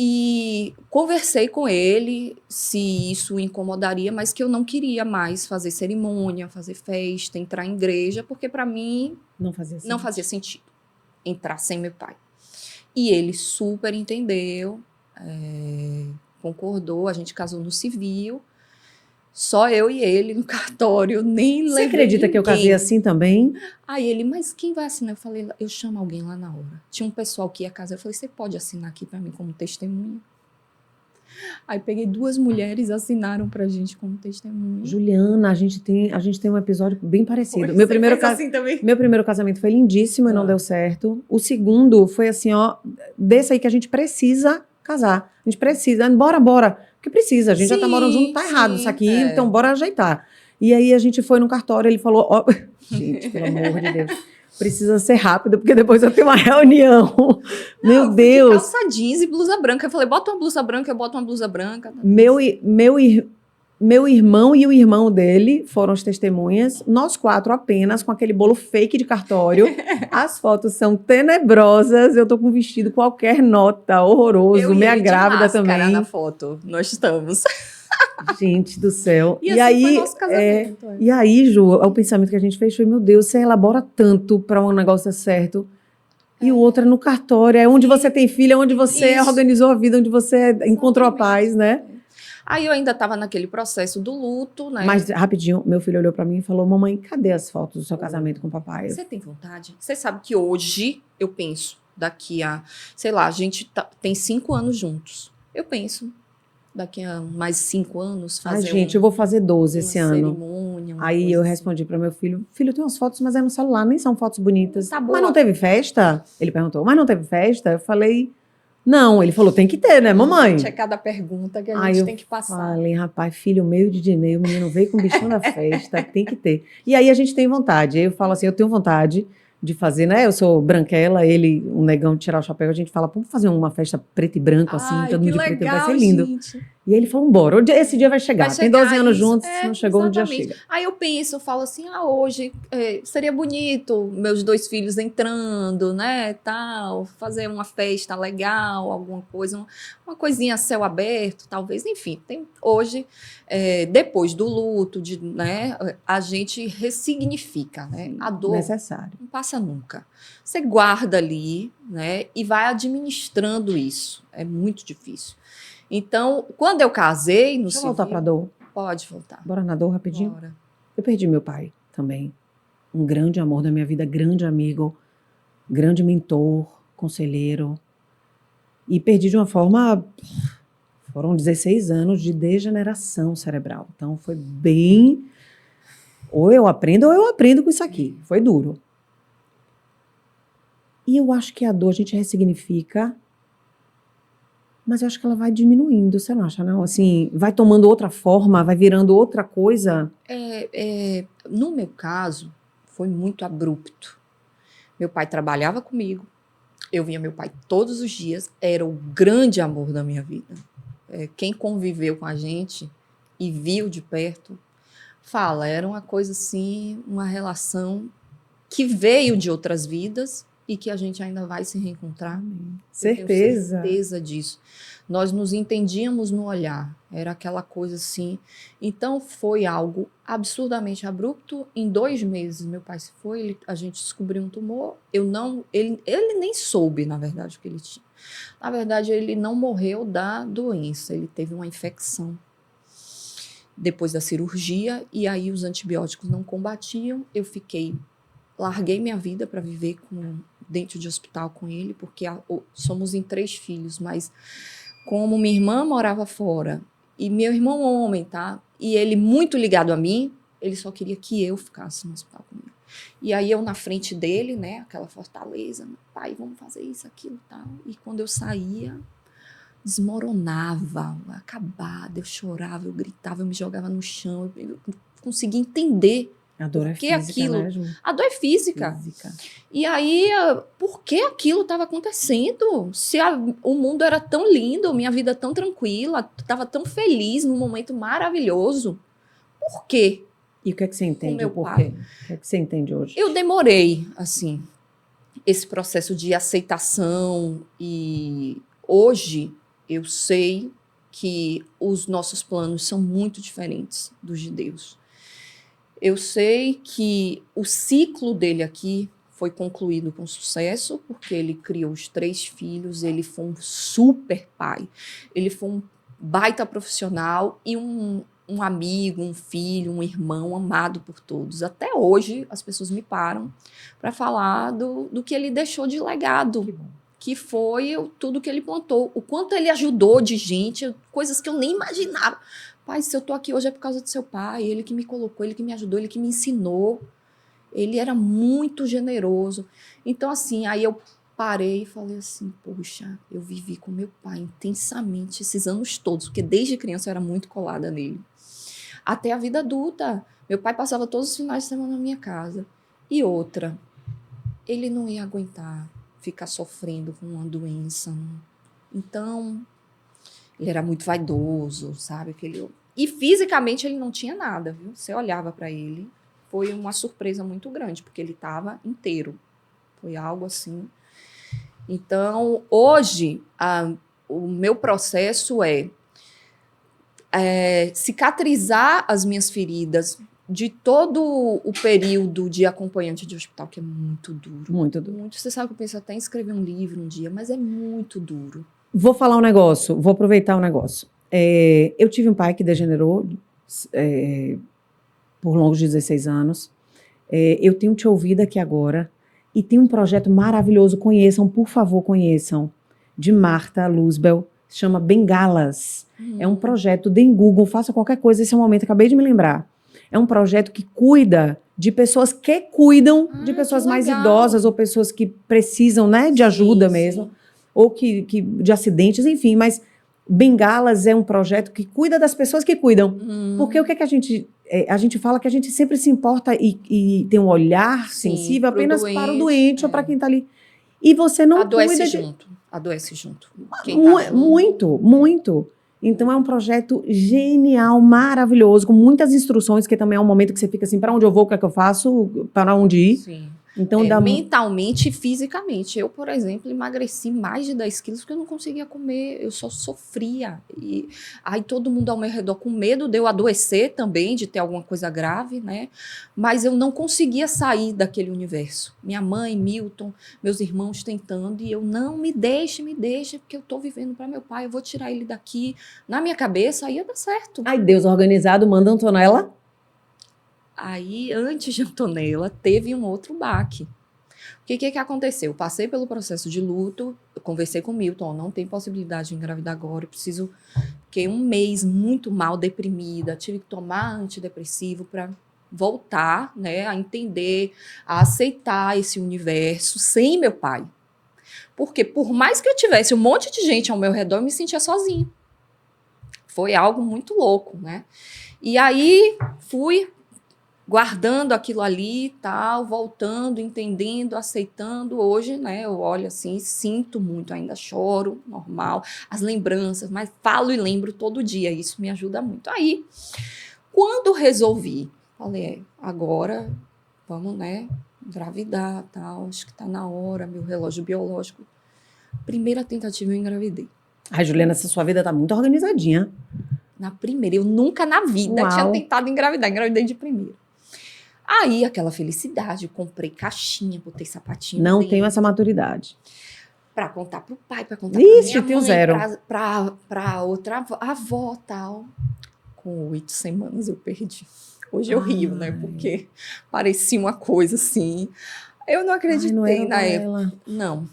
E conversei com ele se isso o incomodaria, mas que eu não queria mais fazer cerimônia, fazer festa, entrar em igreja, porque para mim não fazia sentido entrar sem meu pai. E ele super entendeu, concordou, a gente casou no civil, só eu e ele no cartório, nem levei Você acredita que eu casei assim também? Aí ele, mas quem vai assinar? Eu falei, eu chamo alguém lá na hora. Tinha um pessoal que ia casar, eu falei, você pode assinar aqui para mim como testemunha? Aí peguei 2 mulheres, assinaram pra gente como testemunha. Juliana, a gente tem um episódio bem parecido. Foi, Meu você primeiro, fez assim também? meu primeiro casamento foi lindíssimo e não Ah. deu certo. O segundo foi assim, ó, desse aí que a gente precisa casar. A gente precisa, bora. Porque precisa, a gente já tá Sim, morando junto, tá errado sim, isso aqui, é. então bora ajeitar. E aí a gente foi no cartório, ele falou, ó, gente, pelo amor de Deus, precisa ser rápido, porque depois eu tenho uma reunião. Meu Eu fui Deus. de calça jeans e blusa branca. Eu falei, bota uma blusa branca, eu boto uma blusa branca. Meu irmão e o irmão dele foram as testemunhas, nós 4 apenas, com aquele bolo fake de cartório. As fotos são tenebrosas, eu tô com um vestido qualquer nota, horroroso, Eu e meia ele de grávida máscara também. na foto. Nós estamos. Gente do céu. E assim foi nosso casamento. E aí, Ju, o pensamento que a gente fez foi, meu Deus, você elabora tanto para um negócio dar certo. E o outro é no cartório, é onde você tem filho, é onde você Isso. organizou a vida, onde você encontrou a paz, né? Aí eu ainda estava naquele processo do luto, né? Mas, rapidinho, meu filho olhou pra mim e falou, mamãe, cadê as fotos do seu casamento com o papai? Você tem vontade? Você sabe que hoje eu penso, daqui a, sei lá, a gente tem 5 anos juntos. Eu penso, daqui a mais 5 anos, Ai, fazer gente, eu vou fazer 12 esse ano. cerimônia. Uma Aí coisa eu assim. respondi para meu filho, filho, tem umas fotos, mas é no celular, nem são fotos bonitas. Tá Mas boa. não teve festa? Ele perguntou, mas não teve festa? Eu falei, não. Ele falou, tem que ter, né, mamãe? Gente, é cada pergunta que a Aí gente eu tem que passar. falei, rapaz, filho meio de dinheiro, o menino veio com o bichinho da festa, tem que ter. E aí a gente tem vontade. Aí eu falo assim, eu tenho vontade de fazer, né? Eu sou branquela, ele, um negão, de tirar o chapéu. A gente fala, vamos fazer uma festa preto e branco, assim, Ai, todo que mundo de preto, legal, vai ser lindo. gente. E aí ele falou, bora, esse dia vai chegar. Vai Tem 12 chegar anos isso. juntos, se não chegou, um dia Exatamente. chega. Aí eu penso, eu falo assim, hoje seria bonito meus 2 filhos entrando, né, tal, fazer uma festa legal, alguma coisa, uma coisinha a céu aberto, talvez, enfim. Hoje, depois do luto, né, a gente ressignifica, né, a dor Necessário. não passa nunca. Você guarda ali, né, e vai administrando isso. É muito difícil. Então, quando eu casei no Deixa eu civil... voltar pra dor. Pode voltar. Bora na dor rapidinho? Bora. Eu perdi meu pai também. Um grande amor da minha vida, grande amigo, grande mentor, conselheiro. E perdi de uma forma... Foram 16 anos de degeneração cerebral. Então, foi bem... ou eu aprendo com isso aqui. Foi duro. E eu acho que a dor a gente ressignifica, mas eu acho que ela vai diminuindo, você não acha, não? Assim, vai tomando outra forma, vai virando outra coisa. No meu caso, foi muito abrupto. Meu pai trabalhava comigo, eu via meu pai todos os dias, era o grande amor da minha vida. Quem conviveu com a gente e viu de perto, fala, era uma coisa assim, uma relação que veio de outras vidas e que a gente ainda vai se reencontrar. Certeza. Eu tenho certeza disso. Nós nos entendíamos no olhar, era aquela coisa assim. Então foi algo absurdamente abrupto. Em 2 meses meu pai se foi, a gente descobriu um tumor. Ele nem soube, na verdade, o que ele tinha. Na verdade, ele não morreu da doença, ele teve uma infecção depois da cirurgia e aí os antibióticos não combatiam. Eu larguei minha vida para viver dentro de hospital com ele, porque somos em 3 filhos, mas como minha irmã morava fora e meu irmão homem, tá? E ele muito ligado a mim, ele só queria que eu ficasse no hospital com ele. E aí eu na frente dele, né, aquela fortaleza, pai, vamos fazer isso, aquilo, tal. E quando eu saía, desmoronava, acabada, eu chorava, eu gritava, eu me jogava no chão, eu conseguia entender. A dor é Porque física, né, Ju? A dor é física. E aí, por que aquilo estava acontecendo? Se o mundo era tão lindo, minha vida tão tranquila, estava tão feliz, num momento maravilhoso. Por quê? E o que é que você entende? meu Por pai. quê? O que é que você entende hoje? Eu demorei, assim, esse processo de aceitação e hoje Eu sei que os nossos planos são muito diferentes dos de Deus. Eu sei que o ciclo dele aqui foi concluído com sucesso, porque ele criou os 3 filhos, ele foi um super pai, ele foi um baita profissional e um amigo, um filho, um irmão amado por todos. Até hoje, as pessoas me param para falar do que ele deixou de legado, que foi tudo que ele plantou. O quanto ele ajudou de gente, coisas que eu nem imaginava. Pai, se eu tô aqui hoje é por causa do seu pai, ele que me colocou, ele que me ajudou, ele que me ensinou. Ele era muito generoso. Então, assim, aí eu parei e falei assim, poxa, eu vivi com meu pai intensamente esses anos todos, porque desde criança eu era muito colada nele. Até a vida adulta. Meu pai passava todos os finais de semana na minha casa. E outra, ele não ia aguentar ficar sofrendo com uma doença. Então, ele era muito vaidoso, sabe? E fisicamente ele não tinha nada, viu? Você olhava para ele, foi uma surpresa muito grande, porque ele estava inteiro. Foi algo assim. Então, hoje, o meu processo é cicatrizar as minhas feridas de todo o período de acompanhante de hospital, que é muito duro. Muito duro. Muito. Você sabe que eu penso até em escrever um livro um dia, mas é muito duro. Vou falar um negócio, vou aproveitar um negócio. Eu tive um pai que degenerou por longos 16 anos. Eu tenho te ouvido aqui agora e tem um projeto maravilhoso, conheçam, por favor, conheçam, de Marta Luzbel, se chama Bengalas. É um projeto, deem Google, faça qualquer coisa, esse é o momento, acabei de me lembrar. É um projeto que cuida de pessoas que cuidam de pessoas mais idosas ou pessoas que precisam, né, de ajuda mesmo. Sim. Ou de acidentes, enfim, mas Bengalas é um projeto que cuida das pessoas que cuidam. Porque o que é que a gente fala que a gente sempre se importa e tem um olhar sensível apenas para o doente ou para quem está ali. E você não adoece junto. Muito. Então é um projeto genial, maravilhoso, com muitas instruções, que também é um momento que você fica assim, para onde eu vou, o que é que eu faço, para onde ir. Sim. Então, mentalmente e fisicamente. Eu, por exemplo, emagreci mais de 10 quilos porque eu não conseguia comer, eu só sofria. E aí todo mundo ao meu redor com medo de eu adoecer também, de ter alguma coisa grave, né? Mas eu não conseguia sair daquele universo. Minha mãe, Milton, meus irmãos tentando, e eu, não, me deixe, porque eu tô vivendo para meu pai, eu vou tirar ele daqui. Na minha cabeça, ia dar certo. Ai, Deus organizado, manda Antonella. Aí, antes de Antonella, teve um outro baque. O que aconteceu? Eu passei pelo processo de luto, eu conversei com o Milton, não tem possibilidade de engravidar agora, eu preciso... Fiquei um mês muito mal, deprimida, tive que tomar antidepressivo para voltar, né, a entender, a aceitar esse universo sem meu pai. Porque por mais que eu tivesse um monte de gente ao meu redor, eu me sentia sozinha. Foi algo muito louco, né? E aí, fui guardando aquilo ali e tal, voltando, entendendo, aceitando. Hoje, né, eu olho assim, sinto muito, ainda choro, normal, as lembranças, mas falo e lembro todo dia, isso me ajuda muito. Aí, quando resolvi, falei, agora vamos, né, engravidar, tal, acho que tá na hora, meu relógio biológico. Primeira tentativa eu engravidei. Ai, Juliana, essa sua vida tá muito organizadinha. Na primeira, eu nunca na vida tinha tentado engravidar, engravidei de primeira. Aí, aquela felicidade, eu comprei caixinha, botei sapatinho Não dentro. tenho essa maturidade. Pra contar pro pai, pra contar pra minha mãe, zero. pra outra avó, tal. Com 8 semanas eu perdi. Hoje eu rio, né? Porque parecia uma coisa assim. Eu não acreditei na época. Não.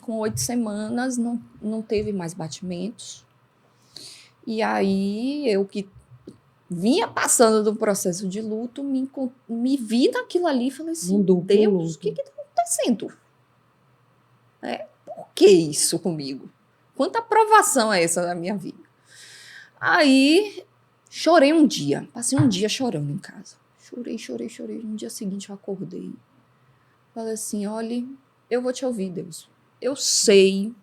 Com 8 semanas não teve mais batimentos. E aí, eu que vinha passando do processo de luto, me vi naquilo ali e falei assim, Deus, o que está acontecendo? Por que isso comigo? Quanta aprovação é essa na minha vida? Aí, chorei um dia, passei um dia chorando em casa. Chorei. No dia seguinte eu acordei. Falei assim, olha, eu vou te ouvir, Deus. Eu sei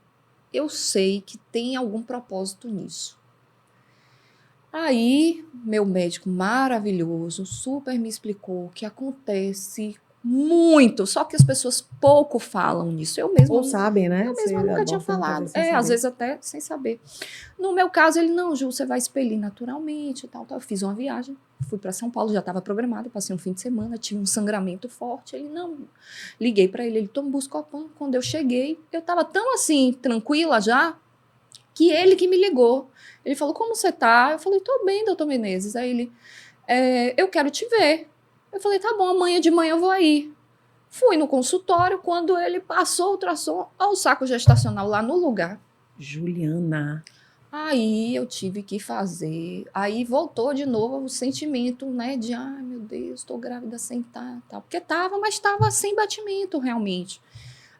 que tem algum propósito nisso. Aí, meu médico maravilhoso, super me explicou o que acontece Muito. Só que as pessoas pouco falam nisso. Eu mesma Ou sabem, né? eu mesma Você nunca tinha aborta muitas falado. vezes sem Às saber. vezes até sem saber. No meu caso, ele, não, Ju, você vai expelir naturalmente e tal, tal. Eu fiz uma viagem, fui para São Paulo, já estava programada, passei um fim de semana, tive um sangramento forte. Ele, não, liguei para ele, toma Buscopan. Quando eu cheguei, eu estava tão assim, tranquila já, que ele que me ligou. Ele falou, como você tá? Eu falei, tô bem, doutor Menezes. Aí ele, eu quero te ver. Eu falei, tá bom, amanhã de manhã eu vou aí. Fui no consultório, quando ele passou o ultrassom, olha o saco gestacional lá no lugar. Juliana. Aí eu tive que fazer. Aí voltou de novo o sentimento, né? De, ai meu Deus, estou grávida sem tal. Porque tava, mas estava sem batimento realmente.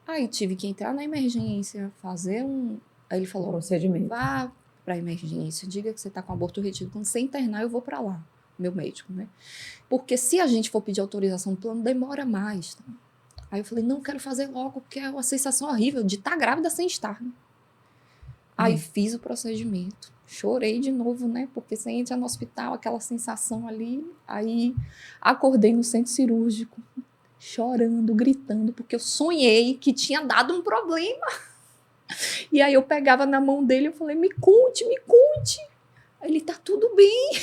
Aí tive que entrar na emergência, fazer um. Aí ele falou: Procedimento. vá para emergência, diga que você está com aborto retido. Quando você internar, eu vou para lá, meu médico, né? Porque se a gente for pedir autorização do plano, demora mais. Tá? Aí eu falei: não, quero fazer logo, porque é uma sensação horrível de estar grávida sem estar. Né? Aí fiz o procedimento. Chorei de novo, né? Porque você entra no hospital, aquela sensação ali. Aí acordei no centro cirúrgico, chorando, gritando, porque eu sonhei que tinha dado um problema. E aí eu pegava na mão dele e falei, me conte, me conte. Aí ele, tá tudo bem.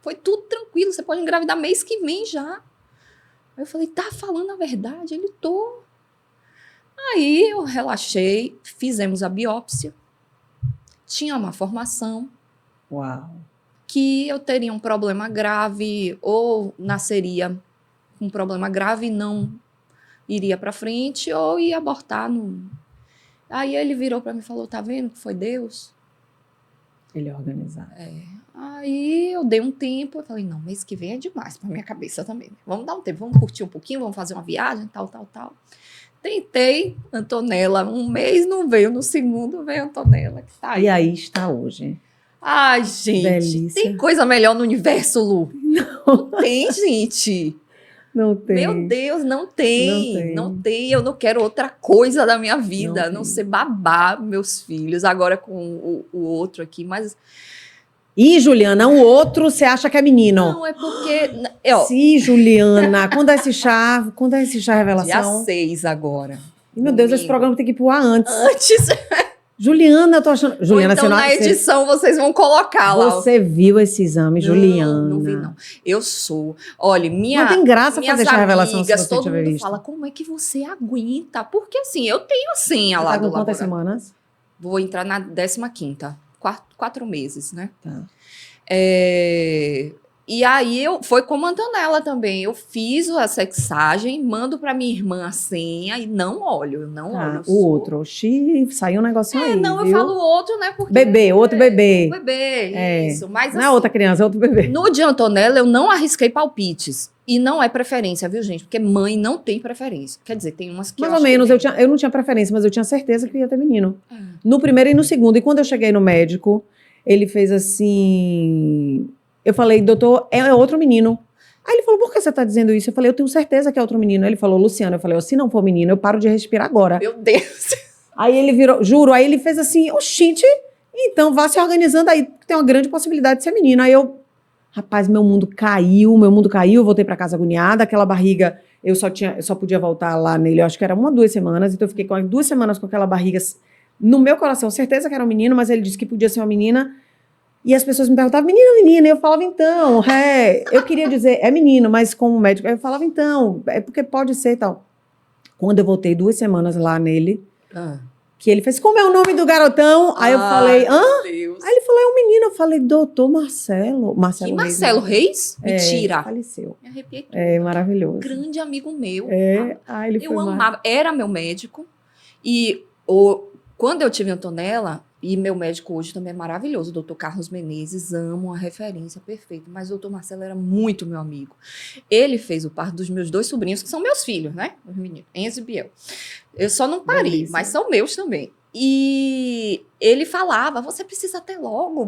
Foi tudo tranquilo, você pode engravidar mês que vem já. Aí eu falei, tá falando a verdade? Ele, tô. Aí eu relaxei, fizemos a biópsia. Tinha uma formação. Uau. Que eu teria um problema grave ou nasceria com um problema grave e não iria para frente ou ia abortar. Aí ele virou para mim e falou, tá vendo que foi Deus? Ele é organizado. Aí eu dei um tempo, eu falei, não, mês que vem é demais para minha cabeça também. Né? Vamos dar um tempo, vamos curtir um pouquinho, vamos fazer uma viagem, tal. Tentei, Antonella, um mês não veio, no segundo veio Antonella, que tá aí. E aí está hoje. Ai, gente, Delícia. tem coisa melhor no universo, Lu? Não tem, gente. Não tem. Meu Deus, não tem. Eu não quero outra coisa da minha vida, não ser babar meus filhos, agora com o outro aqui, mas... E, Juliana, o outro você acha que é menino? Não, é porque... Sim, Juliana. Quando é esse chá revelação? Dia 6 agora. E, meu Deus, esse programa tem que ir pro ar antes. Antes. Juliana, eu tô achando... Juliana, então, na edição, vocês vão colocar lá. Você viu esse exame, Juliana? Não vi, não. Eu sou... Olha, não tem graça fazer chá revelação se você todo tiver mundo visto. fala, como é que você aguenta? Porque, assim, eu tenho a senha lá tá do com quantas laboratório. semanas? Vou entrar na 15ª. 4 meses, né? Tá. E aí, foi como a Antonella também. Eu fiz a sexagem, mando para minha irmã a senha e não olho. Eu não olho. O outro. Oxi, saiu um negocinho aí, não, viu? eu falo outro, né? Porque Bebê, outro bebê. Bebê, isso. Mas, não é outra criança, é outro bebê. No de Antonella, eu não arrisquei palpites. E não é preferência, viu, gente? Porque mãe não tem preferência. Quer dizer, tem umas que Mais ou menos, eu não tinha preferência, mas eu tinha certeza que ia ter menino. No primeiro e no segundo. E quando eu cheguei no médico, ele fez assim... Eu falei, doutor, é outro menino. Aí ele falou, por que você tá dizendo isso? Eu falei, eu tenho certeza que é outro menino. Ele falou, Luciano. Eu falei, se não for menino, eu paro de respirar agora. Meu Deus. Aí ele virou, juro, aí ele fez assim, oxente, então vá se organizando aí, tem uma grande possibilidade de ser menino. Aí eu, rapaz, meu mundo caiu, voltei pra casa agoniada, aquela barriga, eu só podia voltar lá nele, eu acho que era 1 ou 2 semanas, então eu fiquei com 2 semanas com aquela barriga, no meu coração, certeza que era um menino, mas ele disse que podia ser uma menina, e as pessoas me perguntavam, menina, e eu falava, então, eu queria dizer, é menino, mas como médico, eu falava, então, é porque pode ser e tal. Quando eu voltei 2 semanas lá nele, que ele fez, como é o nome do garotão? Aí eu falei, hã? Deus. Aí ele falou, é um menino. Eu falei, doutor Marcelo. Que Marcelo Reis? Mentira. Faleceu. Me arrepiei tudo. Maravilhoso. Grande amigo meu. Ele foi eu amava. Era meu médico. E quando eu tive Antonella, e meu médico hoje também é maravilhoso, o doutor Carlos Menezes, amo, uma referência perfeita. Mas o doutor Marcelo era muito meu amigo. Ele fez o parto dos meus 2 sobrinhos, que são meus filhos, né? Os meninos, Enzo e Biel. Eu só não parei, Delícia. mas são meus também. E ele falava, você precisa ter logo.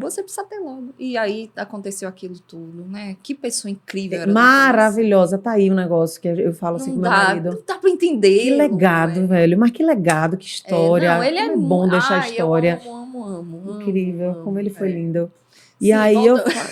E aí aconteceu aquilo tudo, né? Que pessoa incrível era. Maravilhosa. Tá aí um negócio que eu falo assim com meu marido. Não dá pra entender. Que legado, velho. Mas que legado, que história. Não, ele é bom deixar a história. Eu amo. Incrível, como ele foi lindo. Sim, E aí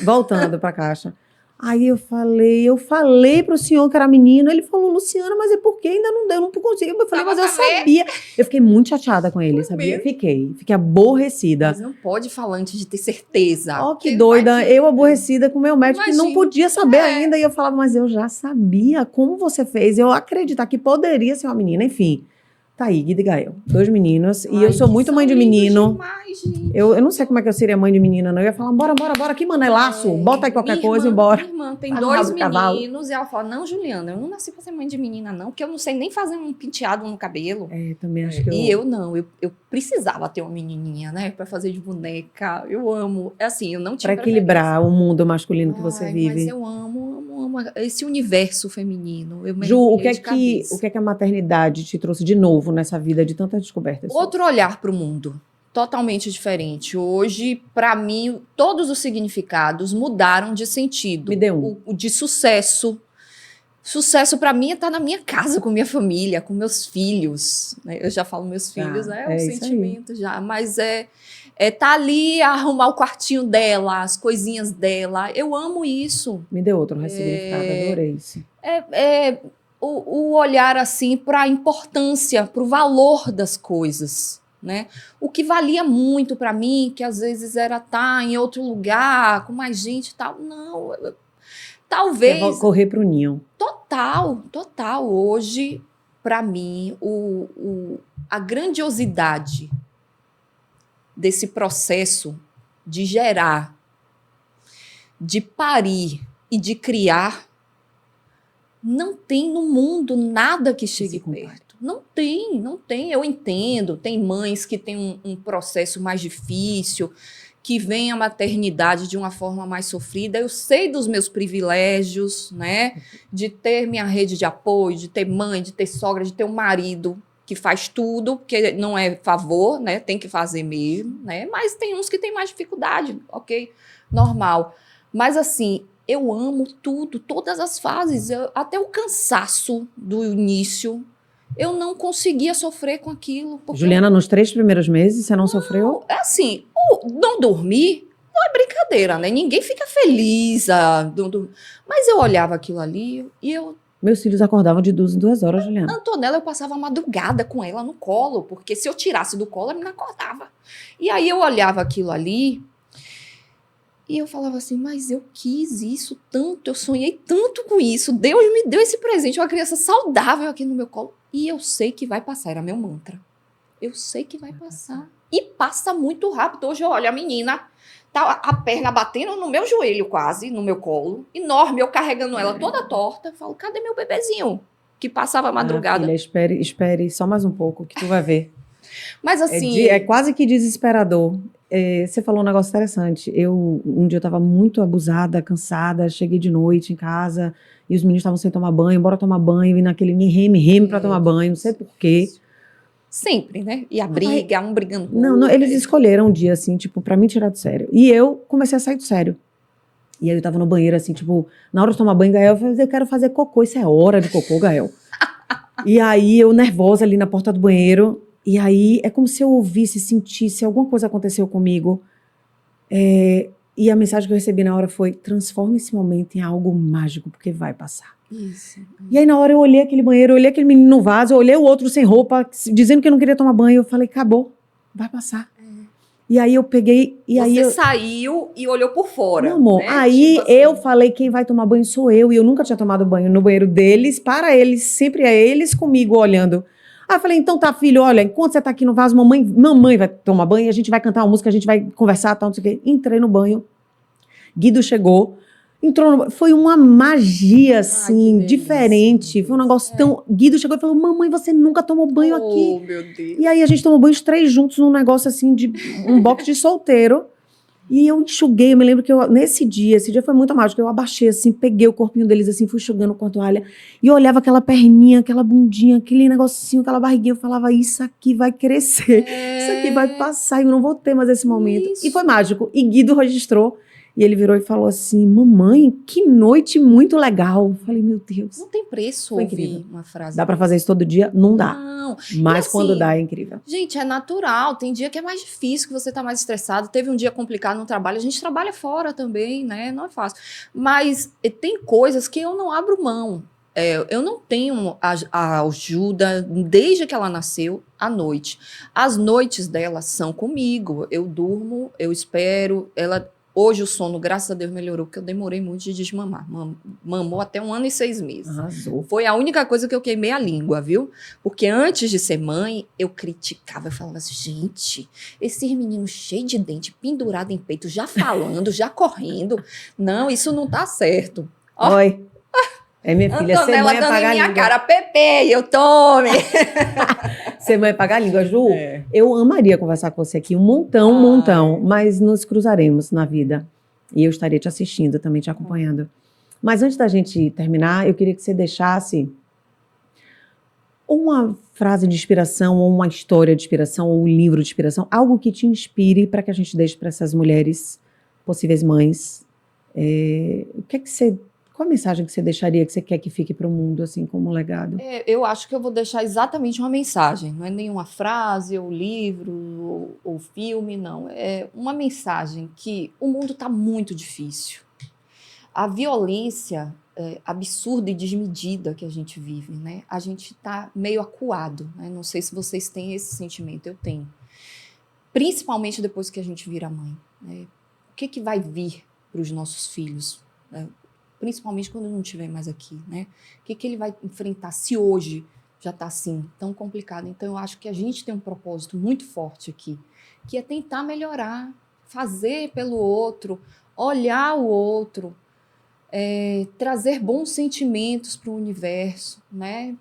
voltando pra caixa. Aí eu falei pro senhor que era menino, ele falou, Luciana, mas é porque ainda não deu, não consigo. Eu falei, mas eu sabia. Eu fiquei muito chateada com ele, sabia? Fiquei aborrecida. Mas não pode falar antes de ter certeza. Ó, que doida, eu aborrecida com o meu médico, que não Imagina. podia saber ainda, e eu falava, mas eu já sabia, como você fez? Eu acreditar que poderia ser uma menina, enfim. Tá aí, Guido e Gael, 2 meninos, e eu sou muito mãe de menino. Demais, gente. Eu não sei como é que eu seria mãe de menina, não. Eu ia falar, bora, aqui, manelaço, bota aí qualquer coisa e bora. Minha irmã tem Faz um 2 rabo de cavalo. meninos e ela fala, não, Juliana, eu não nasci pra ser mãe de menina, não, porque eu não sei nem fazer um penteado no cabelo. Também acho que E eu não, eu precisava ter uma menininha, né, pra fazer de boneca. Eu amo, é assim, eu não tinha pra equilibrar o mundo masculino que você vive. Mas eu amo esse universo feminino. Eu Ju, o que mergulhei de é que a maternidade te trouxe de novo nessa vida de tantas descobertas? outro olhar para o mundo, totalmente diferente. Hoje, para mim, todos os significados mudaram de sentido. Me dê um. O de sucesso. Sucesso para mim é estar na minha casa com minha família, com meus filhos. Né? Eu já falo meus filhos, é um sentimento já, mas é tá ali, arrumar o quartinho dela, as coisinhas dela. Eu amo isso. Me dê outro ressignificado, adorei isso. O olhar assim para a importância, para o valor das coisas, né? O que valia muito para mim, que às vezes era estar em outro lugar, com mais gente e tal, não. Talvez. Correr pro ninho. Total. Hoje, para mim, a grandiosidade desse processo de gerar, de parir e de criar, não tem no mundo nada que chegue perto. Não tem. Eu entendo, tem mães que têm um processo mais difícil, que veem a maternidade de uma forma mais sofrida. Eu sei dos meus privilégios, né? De ter minha rede de apoio, de ter mãe, de ter sogra, de ter um marido que faz tudo, porque não é favor, né? Tem que fazer mesmo, né? Mas tem uns que têm mais dificuldade, ok? Normal. Mas assim, eu amo tudo, todas as fases, até o cansaço do início, eu não conseguia sofrer com aquilo. Juliana, nos 3 primeiros meses, você não sofreu? É assim, não dormir não é brincadeira, né? Ninguém fica feliz. Mas eu olhava aquilo ali e eu... Meus filhos acordavam de 2 em 2 horas, Juliana. Antonella, eu passava a madrugada com ela no colo, porque se eu tirasse do colo, ela me acordava. E aí eu olhava aquilo ali e eu falava assim, mas eu quis isso tanto, eu sonhei tanto com isso, Deus me deu esse presente, uma criança saudável aqui no meu colo, e eu sei que vai passar, era meu mantra. Eu sei que vai passar. E passa muito rápido. Hoje eu olho a menina, tá a perna batendo no meu joelho quase, no meu colo, enorme, eu carregando ela toda torta, eu falo, cadê meu bebezinho? Que passava a madrugada. Filha, espere só mais um pouco, que tu vai ver. Mas assim... É quase que desesperador. Você falou um negócio interessante. Um dia eu estava muito abusada, cansada, cheguei de noite em casa e os meninos estavam sem tomar banho, bora tomar banho, e naquele reme para tomar banho, não sei porquê. Sempre, né? E a briga, um brigando com Não, eles escolheram um dia, assim, tipo, pra me tirar do sério. E eu comecei a sair do sério. E aí eu tava no banheiro, assim, tipo, na hora de tomar banho, Gael, eu falei, eu quero fazer cocô, isso é hora de cocô, Gael. E aí eu nervosa ali na porta do banheiro, e aí é como se eu ouvisse, sentisse, alguma coisa aconteceu comigo. E a mensagem que eu recebi na hora foi, transforma esse momento em algo mágico, porque vai passar. Isso. E aí na hora eu olhei aquele banheiro, eu olhei aquele menino no vaso, eu olhei o outro sem roupa, dizendo que não queria tomar banho, eu falei, acabou, vai passar. E aí eu peguei... Você saiu e olhou por fora. Meu amor, né? aí tipo assim, eu falei, quem vai tomar banho sou eu, e eu nunca tinha tomado banho no banheiro deles, para eles, sempre é eles comigo olhando. Aí eu falei, então tá, filho, olha, enquanto você tá aqui no vaso, mamãe vai tomar banho, a gente vai cantar uma música, a gente vai conversar, tal, não sei o quê. Entrei no banho, Guido chegou, foi uma magia, assim, diferente, foi um negócio tão... Guido chegou e falou, mamãe, você nunca tomou banho aqui. Oh, meu Deus. E aí a gente tomou banho os 3 juntos num negócio, assim, de um box de solteiro. E eu enxuguei, eu me lembro que esse dia foi muito mágico, eu abaixei assim, peguei o corpinho deles assim, fui enxugando com a toalha, e eu olhava aquela perninha, aquela bundinha, aquele negocinho, aquela barriguinha, eu falava, isso aqui vai crescer, isso aqui vai passar, eu não vou ter mais esse momento. Isso. E foi mágico, e Guido registrou, E ele virou e falou assim, mamãe, que noite muito legal. Eu falei, meu Deus. Não tem preço Foi ouvir incrível. uma frase. Dá pra fazer isso todo dia? Não dá. Não. Mas E assim, quando dá, é incrível. gente, é natural. Tem dia que é mais difícil, que você tá mais estressado. Teve um dia complicado no trabalho. A gente trabalha fora também, né? Não é fácil. Mas tem coisas que eu não abro mão. Eu não tenho a ajuda desde que ela nasceu à noite. As noites dela são comigo. Eu durmo, eu espero. Hoje o sono, graças a Deus, melhorou, porque eu demorei muito de desmamar. Mamou até 1 ano e 6 meses. Arrasou. Foi a única coisa que eu queimei a língua, viu? Porque antes de ser mãe, eu criticava, eu falava assim, gente, esses meninos cheios de dente, pendurado em peito, já falando, já correndo. Não, isso não tá certo. Ó, Oi. É, minha filha, ser Antonella mãe é dando pagar em a minha língua. cara, Pepe, eu tome. Ser mãe é pagar a língua. Ju, É. eu amaria conversar com você aqui um montão, mas nos cruzaremos na vida. E eu estaria te assistindo, também te acompanhando. Mas antes da gente terminar, eu queria que você deixasse uma frase de inspiração, ou uma história de inspiração, ou um livro de inspiração, algo que te inspire para que a gente deixe para essas mulheres, possíveis mães. Qual a mensagem que você deixaria, que você quer que fique para o mundo, assim, como um legado? Eu acho que eu vou deixar exatamente uma mensagem. Não é nenhuma frase, ou livro, ou filme, não. É uma mensagem que o mundo está muito difícil. A violência absurda e desmedida que a gente vive, né? A gente está meio acuado, né? Não sei se vocês têm esse sentimento, eu tenho. Principalmente depois que a gente vira mãe, né? O que vai vir para os nossos filhos, né? Principalmente quando não estiver mais aqui, né? O que ele vai enfrentar se hoje já está assim, tão complicado? Então, eu acho que a gente tem um propósito muito forte aqui, que é tentar melhorar, fazer pelo outro, olhar o outro, trazer bons sentimentos para o universo, né?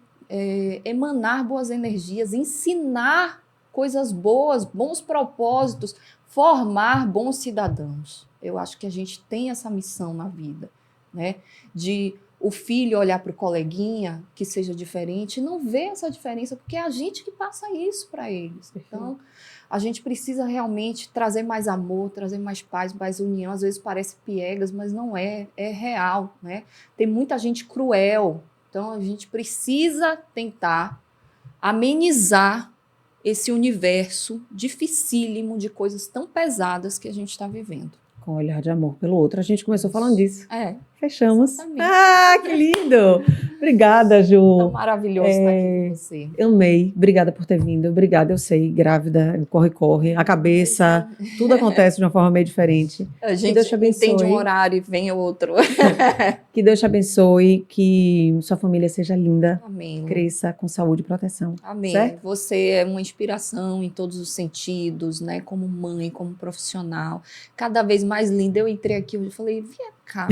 Emanar boas energias, ensinar coisas boas, bons propósitos, formar bons cidadãos. Eu acho que a gente tem essa missão na vida, né? De o filho olhar para o coleguinha que seja diferente e não ver essa diferença, porque é a gente que passa isso para eles. Então, a gente precisa realmente trazer mais amor, trazer mais paz, mais união. Às vezes parece piegas, mas não é real, né? Tem muita gente cruel, então a gente precisa tentar amenizar esse universo dificílimo de coisas tão pesadas que a gente está vivendo. Com um olhar de amor pelo outro. A gente começou falando disso. Fechamos. Exatamente. Ah, que lindo! Obrigada, Ju. Tão maravilhoso estar aqui com você. Eu amei. Obrigada por ter vindo. Obrigada, eu sei, grávida, corre. A cabeça, tudo acontece de uma forma meio diferente. A gente Deus te abençoe. entende um horário e vem outro. Que Deus te abençoe, que sua família seja linda, Amém. cresça com saúde e proteção. Amém. Certo? Você é uma inspiração em todos os sentidos, né? Como mãe, como profissional. Cada vez mais linda. Eu entrei aqui e falei, vem cá.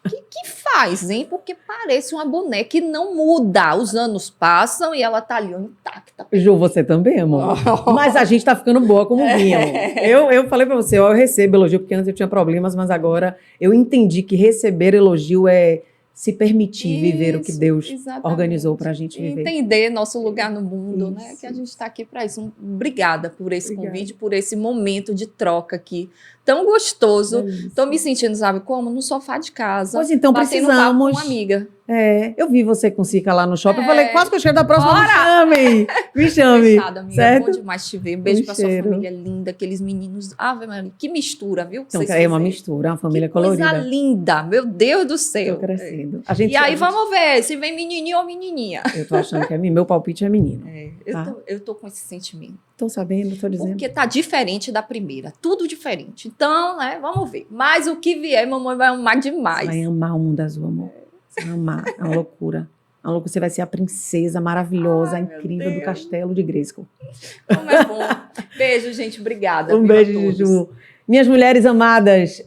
Que faz, hein? Porque parece uma boneca e não muda. Os anos passam e ela tá ali intacta. Ju, você também, amor. Mas a gente tá ficando boa como vinha, amor. Eu falei pra você, eu recebo elogio, porque antes eu tinha problemas, mas agora eu entendi que receber elogio é se permitir viver o que Deus organizou pra gente viver. Entender nosso lugar no mundo, né? Que a gente tá aqui pra isso. Obrigada por esse convite, por esse momento de troca aqui. Tão gostoso. Tô me sentindo, sabe como? No sofá de casa. Pois então, batendo papo precisamos. com uma amiga. Eu vi você com Sica lá no shopping. Eu falei, quase que eu chego da próxima, Bora! me chame. Me chame. Fechado, amiga. Certo? Bom demais te ver. Um beijo pra sua cheiro. família linda, aqueles meninos. Ave Maria, que mistura, viu? Então, é uma mistura, uma família colorida. Coisa linda, meu Deus do céu. Tô crescendo. E aí, vamos ver se vem menininho ou menininha. Eu tô achando que é meu palpite é menino. Eu tô com esse sentimento. Tô sabendo, tô dizendo. Porque tá diferente da primeira, tudo diferente. Então, né, vamos ver. Mas o que vier, mamãe vai amar demais. Você vai amar o mundo azul, amor. Você vai amar, é uma loucura. É uma loucura. Você vai ser a princesa maravilhosa, incrível do castelo de Grayskull. Como é bom. Beijo, gente, obrigada. Um beijo, Ju. Minhas mulheres amadas,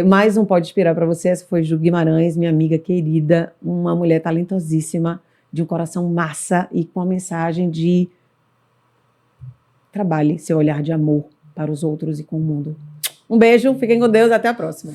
mais um Pode Inspirar para você. Essa foi Ju Guimarães, minha amiga querida, uma mulher talentosíssima, de um coração massa e com a mensagem de trabalhe seu olhar de amor para os outros e com o mundo. Um beijo, fiquem com Deus, até a próxima.